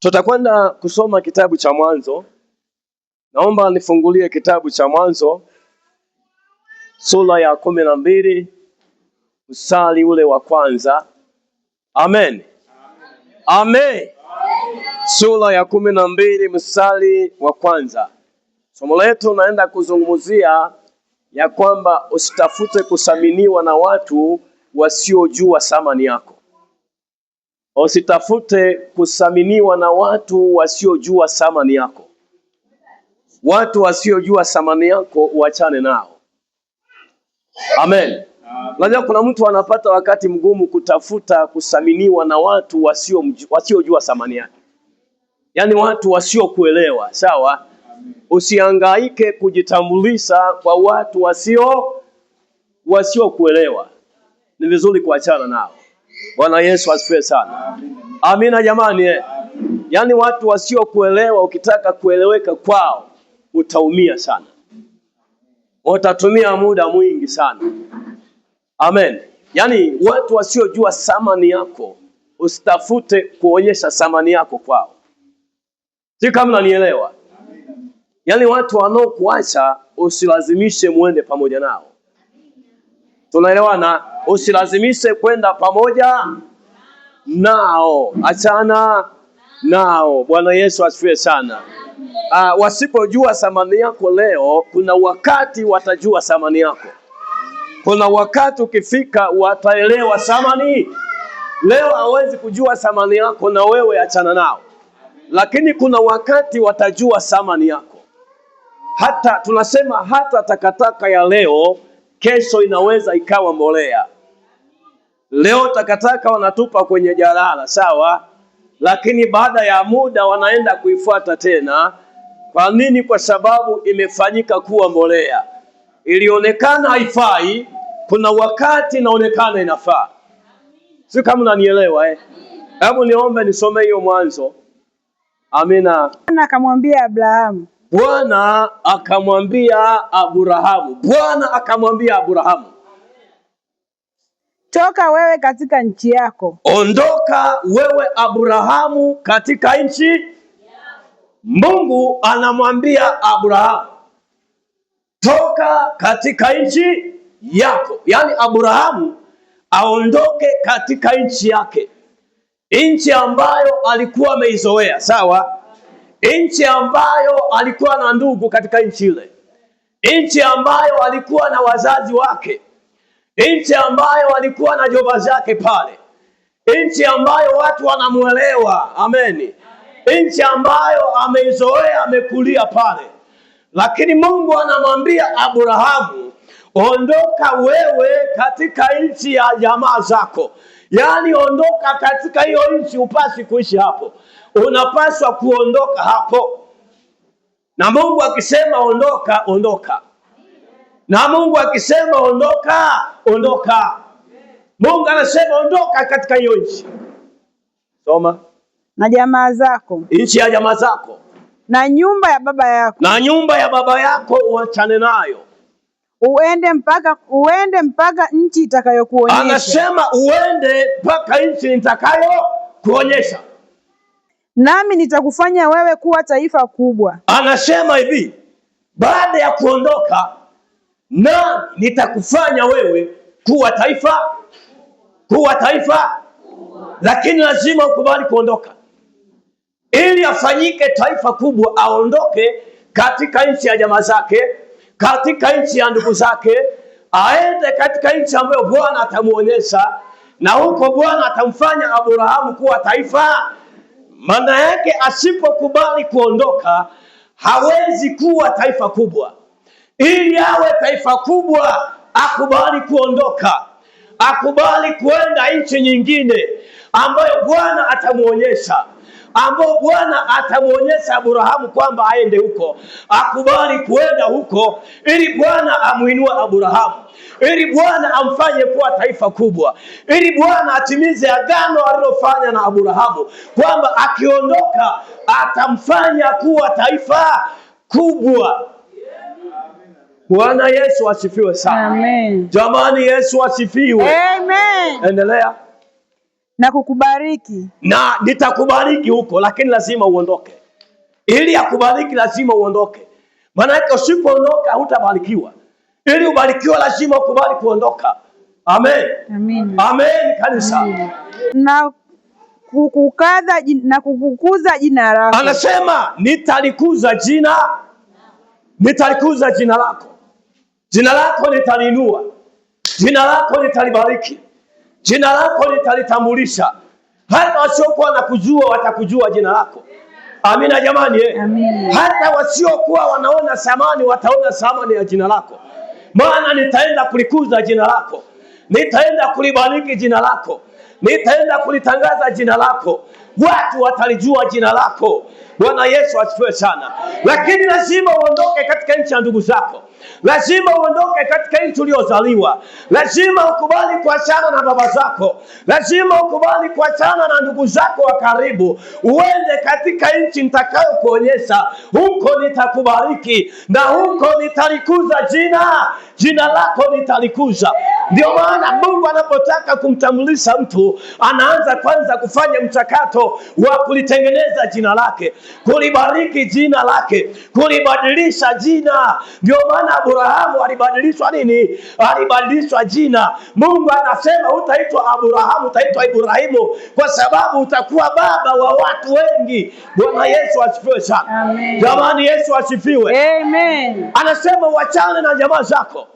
Tutakwenda kusoma kitabu cha Mwanzo. Naomba nifungulie kitabu cha Mwanzo sura ya 12 mstari ule wa kwanza. Amen. Amen. Sura ya 12 mstari wa kwanza. Somo letu naenda kuzungumzia ya kwamba usitafute kusaminiwa na watu wasiojua thamani yako. Usitafute kusaminiwa na watu wasiojua thamani yako. Watu wasiojua thamani yako uachane nao. Amen. Unajua kuna mtu anapata wakati mgumu kutafuta kusaminiwa na watu wasiojua thamani yake. Yaani watu wasiokuelewa, sawa? Usihangaike kujitambulisha kwa watu wasiokuelewa. Ni vizuri kuachana nao. Bwana Yesu asifiwe sana. Amina jamani. Yaani watu wasiokuelewa, ukitaka kueleweka kwao utaumia sana. Utatumia muda mwingi sana. Amen. Yaani watu wasiojua thamani yako, usitafute kuonyesha thamani yako kwao. Si kama unanielewa? Yaani watu wanaokuacha usilazimishe muende pamoja nao. Tunaelewana? Usilazimishe kwenda pamoja nao. Achana nao. Bwana Yesu asifiwe sana. Wasipojua thamani yako leo, kuna wakati watajua thamani yako. Kuna wakati ukifika wataelewa thamani. Leo hawezi kujua thamani yako na wewe achana nao. Lakini kuna wakati watajua thamani yako. Hata tunasema hata takataka ya leo kesho inaweza ikawa mbolea. Leo takataka wanatupa kwenye jalala, sawa? Lakini baada ya muda wanaenda kuifuata tena. Kwa nini? Kwa sababu imefanyika kuwa mbolea. Ilionekana haifai, kuna wakati inaonekana inafaa. Si kama unanielewa Hebu niombe nisome hiyo Mwanzo. Amina. Bwana akamwambia Abrahamu. Bwana akamwambia Abrahamu. Bwana akamwambia Abrahamu, toka wewe katika nchi yako. Ondoka wewe Abrahamu katika nchi. Mungu anamwambia Abrahamu, toka katika nchi yako. Yaani Abrahamu aondoke katika nchi yake. Nchi ambayo alikuwa ameizoea, sawa? Nchi ambayo alikuwa na ndugu katika nchi ile. Nchi ambayo alikuwa na wazazi wake. Nchi ambayo alikuwa na jomba zake pale. Nchi ambayo watu wanamuelewa. Ameni. Nchi ambayo ameizoea, amekulia pale. Lakini Mungu anamwambia Abrahamu, ondoka wewe katika nchi ya jamaa zako. Yaani ondoka katika hiyo nchi, upasi kuishi hapo. Unapaswa kuondoka hapo. Na Mungu akisema ondoka, ondoka. Na Mungu akisema ondoka, ondoka. Mungu anasema ondoka katika hiyo nchi. Soma. Na jamaa zako. Nchi ya jamaa zako. Na nyumba ya baba yako. Na nyumba ya baba yako uachane nayo. Uende mpaka nchi itakayokuonyesha. Anasema uende mpaka nchi nitakayokuonyesha. Nami nitakufanya wewe kuwa taifa kubwa. Anasema hivi, baada ya kuondoka, na nitakufanya wewe kuwa taifa kubwa. Lakini lazima ukubali kuondoka. Ili afanyike taifa kubwa, aondoke katika nchi ya jamaa zake, katika nchi ya ndugu zake, aende katika nchi ambayo Bwana atamuonyesha, na huko Bwana atamfanya Abrahamu kuwa taifa. Maana yake asipokubali kuondoka, hawezi kuwa taifa kubwa. Ili awe taifa kubwa, akubali kuondoka. Akubali kuenda nchi nyingine ambayo Bwana atamuonyesha. Ambao Bwana atamuonyesha Abrahamu kwamba aende huko. Akubali kuenda huko ili Bwana amuinue Abrahamu. Ili Bwana amfanye kuwa taifa kubwa. Ili Bwana atimize agano alilofanya na Abrahamu kwamba akiondoka atamfanya kuwa taifa kubwa. Bwana Yesu asifiwe sana. Amen. Jamani, Yesu asifiwe. Amen. Endelea. na kukubariki. Na nitakubariki huko, lakini lazima uondoke. Ili akubariki lazima uondoke. Maana yake usipoondoka hutabarikiwa. Ili ubarikiwe lazima ukubali kuondoka. Amen. Amen. Amen kanisa. Amen. Na kukukuza jina lako. Anasema nitalikuza jina lako. Jina lako nitaliinua. Jina lako nitalibariki. Jina lako nitalitambulisha. Hata wasiokuwa na kujua watakujua jina lako. Amina jamani Amen. Hata wasiokuwa wanaona thamani wataona thamani ya jina lako. Maana nitaenda kulikuza jina lako. Nitaenda kulibariki jina lako. Nitaenda kulitangaza jina lako. Watu watalijua jina lako. Bwana Yesu asifiwe sana. Lakini lazima uondoke katika nchi ya ndugu zako. Lazima uondoke katika nchi uliozaliwa. Lazima ukubali kuachana na baba zako. Lazima ukubali kuachana na ndugu zako wa karibu. Uende katika nchi nitakayokuonyesha. Huko nitakubariki na huko nitalikuza jina lako nitalikuza. Ndio maana Mungu anapotaka kumtambulisha mtu, anaanza kwanza kufanya mchakato wa kulitengeneza jina lake, kulibariki jina lake, kulibadilisha jina. Ndio maana Abrahamu alibadilishwa nini? Alibadilishwa jina. Mungu anasema utaitwa Abrahamu, utaitwa Ibrahimu, kwa sababu utakuwa baba wa watu wengi. Bwana Yesu asifiwe sana. Jamani, Yesu asifiwe. Amen. Anasema uachane na jamaa zako.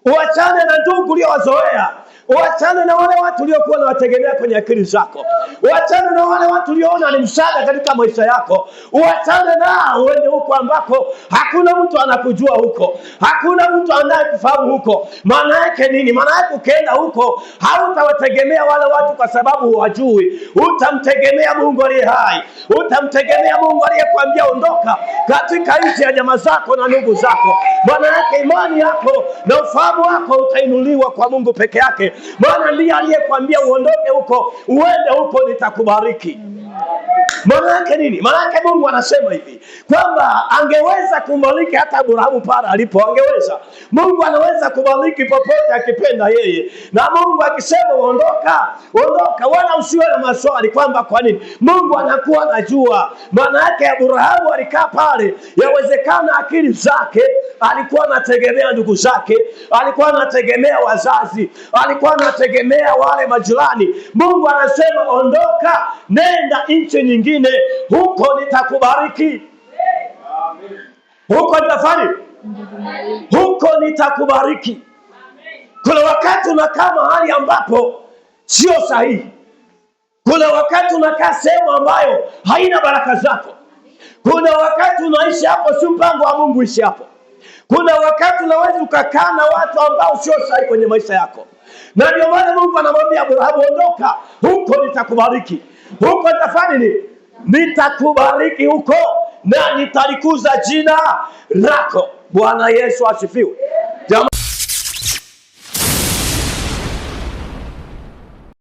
Uachane na ndugu uliowazoea. Uachane na wale watu uliokuwa unawategemea kwenye akili zako. Uachane na wale watu ulioona ni msaada katika maisha yako. Uachane nao uende huko ambako hakuna mtu anakujua huko. Hakuna mtu anayekufahamu huko. Maana yake nini? Maana yake ukienda huko hautawategemea wale watu kwa sababu huwajui. Utamtegemea Mungu aliye hai. Utamtegemea Mungu aliyekwambia ondoka katika nchi ya jamaa zako na ndugu zako. Maana yake imani yako na ufahamu wako utainuliwa kwa Mungu peke yake. Maana ndiye aliyekwambia uondoke huko, uende huko nitakubariki. Maana yake nini? Maana yake Mungu anasema hivi kwamba angeweza kumbariki hata Abrahamu pale alipo, angeweza. Mungu anaweza kubariki popote akipenda yeye. Na Mungu akisema ondoka, wala usiwe na maswali kwamba kwa nini. Mungu anakuwa anajua. Maana yake Abrahamu alikaa pale, yawezekana akili zake alikuwa anategemea ndugu zake, alikuwa anategemea wazazi, alikuwa anategemea wale majirani. Mungu anasema ondoka, nenda nchi nyingine, huko nitakubariki. Huko nitafanya, huko nitakubariki. Kuna wakati unakaa mahali ambapo sio sahihi. Kuna wakati unakaa sehemu ambayo haina baraka zako. Kuna wakati unaishi hapo si mpango wa Mungu ishi hapo. Kuna wakati unaweza ukakaa na watu ambao sio sahihi kwenye maisha yako. Na ndio maana Mungu anamwambia Abrahamu ondoka, huko nitakubariki. Huko nitafanya nini? Nitakubariki huko na nitalikuza jina lako. Bwana Yesu asifiwe.